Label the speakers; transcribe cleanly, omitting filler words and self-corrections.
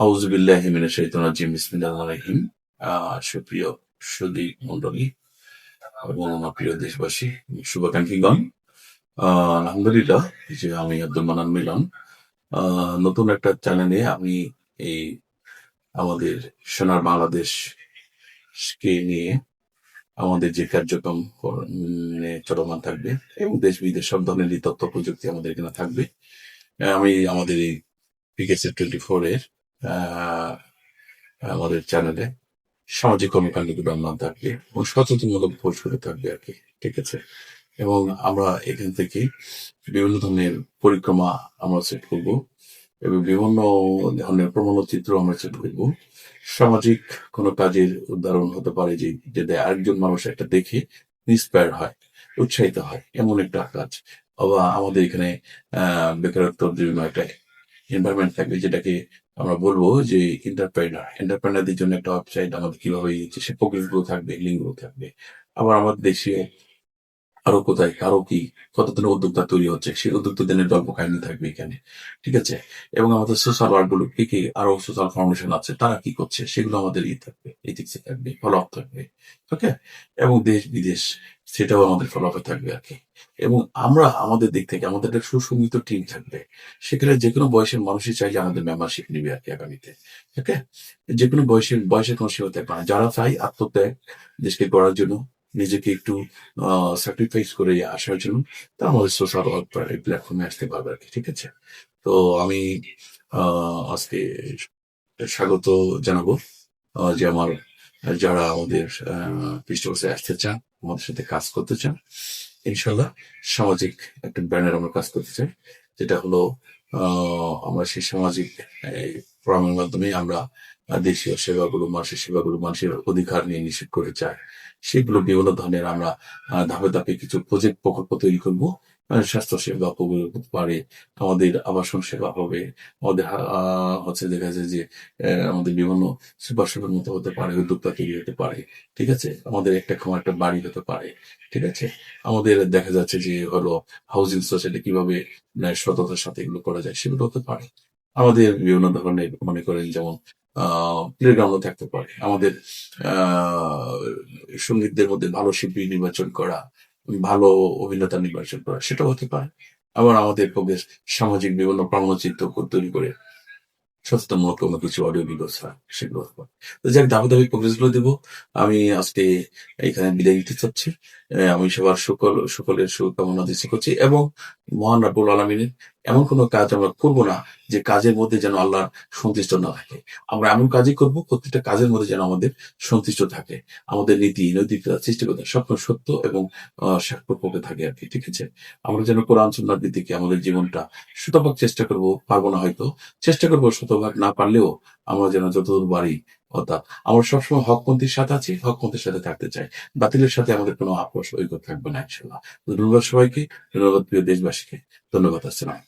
Speaker 1: আউযুবিল্লাহি মিনাশ শাইতানির রাজিম। বিসমিল্লাহির রহমানির রহিম। সুপ্রিয় সুধী মণ্ডলী এবং আমার প্রিয় দেশবাসী, শুভাকাঙ্ক্ষীগণ, আলহামদুলিল্লাহ এই যে আমি আব্দুল মান্নান মিলন নতুন একটা চ্যানেলে আমি এই আমাদের সোনার বাংলাদেশকে নিয়ে আমাদের যে কার্যক্রম চলমান থাকবে এবং দেশ বিদেশ সব ধরনের তথ্য প্রযুক্তি আমাদের এখানে থাকবে। আমি আমাদের এই পিকেসি 24 এর আমাদের চ্যানেলে সামাজিক কর্মকাণ্ডগুলো আমার থাকবে এবং সচেতনমূলক পোস্ট করে থাকবে আর কি, ঠিক আছে। এবং আমরা এখান থেকে বিভিন্ন ধরনের পরিক্রমা আমরা সেট করবো এবং বিভিন্ন ধরনের প্রমাণচিত্র আমরা সেট করবো। সামাজিক কোনো কাজের উদাহরণ হতে পারে যে আরেকজন মানুষ একটা দেখে ইন্সপায়ার হয়, উৎসাহিত হয়, এমন একটা কাজ। অথবা আমাদের এখানে বেকারত্বের জন্য একটা এনভায়রনমেন্ট থাকবে, যেটাকে আমরা বলবো যে এন্টারপ্রেনারদের জন্য একটা ওয়েবসাইট আমাদের কিভাবে সে প্রোগ্রেসগুলো থাকবে, লিঙ্কগুলো থাকবে। আবার আমাদের দেশে আরো কোথায় কারো কি কত ধরনের উদ্যোক্তা তৈরি হচ্ছে, সেই উদ্যোক্তাদের গল্প কাহিনী থাকবে এখানে, ঠিক আছে। এবং আমাদের সোশ্যাল ওয়ার্ক গুলো কি কি আরো সোশ্যাল ফাউন্ডেশন আছে তারা কি করছে সেগুলো আমাদের থাকবে, এথিক্সে থাকবে, ফলো আপ থাকবে, ওকে। এবং দেশ বিদেশ সেটাও আমাদের ফলো আপে থাকবে আর কি। এবং আমরা আমাদের দিক থেকে আমাদের একটা সুসংগঠিত টিম থাকবে, সেখানে যে কোনো বয়সের মানুষই চাইলে আমাদের মেম্বারশিপ নিবে আর কি আগামীতে, ওকে। যে কোনো বয়সের কোনো সীমা থাকবে না। যারা চাই আত্মত্যাগ দেশকে গড়ার জন্য, নিজেকে একটু স্যাক্রিফাইস করে আসার জন্য, তারা আমাদের সোশ্যাল ওয়ার্ক প্ল্যাটফর্মে আসতে পারবে আর কি, ঠিক আছে। তো আমি আজকে স্বাগত জানাবো যে আমার যারা আমাদের পৃষ্ঠপোষে আসতে চান, আমাদের সাথে কাজ করতে চান, ইনশাল্লাহ সামাজিক একটা ব্যানার আমরা কাজ করতে চাই, যেটা হলো আমরা সেই সামাজিক প্রোগ্রামের মাধ্যমে আমরা দেশীয় সেবাগুলো, মানুষের অধিকার নিয়ে নিশ্চিত করে চাই। সেগুলো বিভিন্ন ধরনের আমরা ধাপে ধাপে কিছু প্রকল্প তৈরি করবো। স্বাস্থ্য সেবা হতে পারে, আমাদের আবাসন সেবা হবে, আমাদের হচ্ছে দেখা যায় যে আমাদের বিভিন্ন সুপারশপের মতো হতে পারে, উদ্যোক্তা তৈরি হতে পারে, ঠিক আছে। আমাদের একটা বাড়ি হতে পারে, ঠিক আছে। আমাদের দেখা যাচ্ছে যে হলো হাউজিং সোসাইটি কিভাবে সততার সাথে এগুলো করা যায় সেগুলো হতে পারে। আমাদের বিভিন্ন ধরনের মনে করেন যেমন প্লেগ্রাউন্ডও থাকতে পারে। আমাদের সঙ্গীতদের মধ্যে ভালো শিল্পী নির্বাচন করা, ভালো অভিনেতা নির্বাচন করা, সেটাও হতে পারে। আবার আমাদের বেশ সামাজিক বিভিন্ন প্রামাণ্যচিত্র তৈরি করে সচেতনমূলক কোনো কিছু অডিও ভিডিও ছাড়া সেগুলো হতে পারে। তো যাক, দাবি দাবি প্রোগ্রেসগুলো দেবো। আমি আজকে এখানে বিদায় নিতে চাচ্ছি। আমি সবার সকলের শুভকামনা দৃষ্টি করছি এবং মহান রাব্বুল আলামিনের এমন কোনো কাজ আমরা করবো না যে কাজের মধ্যে যেন আল্লাহ সন্তুষ্ট না থাকে। আমরা এমন কাজই করবো প্রত্যেকটা কাজের মধ্যে যেন আমাদের সন্তুষ্ট থাকে। আমাদের নৈতিকতা, সৃষ্টিকতা স্বপ্ন সত্য এবং সাক্ষ্যপক্ষে থাকে আর কি, ঠিক আছে। আমরা যেন কোরআন সুন্নাহর দিকে আমাদের জীবনটা শতভাগ চেষ্টা করবো, পারবো না হয়তো, চেষ্টা করবো শতভাগ না পারলেও আমরা যেন যতদূর পারি, অর্থাৎ আমরা সবসময় হকপন্থীর সাথে আছি, হকপন্থীর সাথে থাকতে চাই। বাতিলের সাথে আমাদের কোনো আপোষ ঐক্য থাকবে না ইনশাল্লাহ। ধন্যবাদ সবাইকে, ধন্যবাদ প্রিয় দেশবাসীকে, ধন্যবাদ। আসসালাম।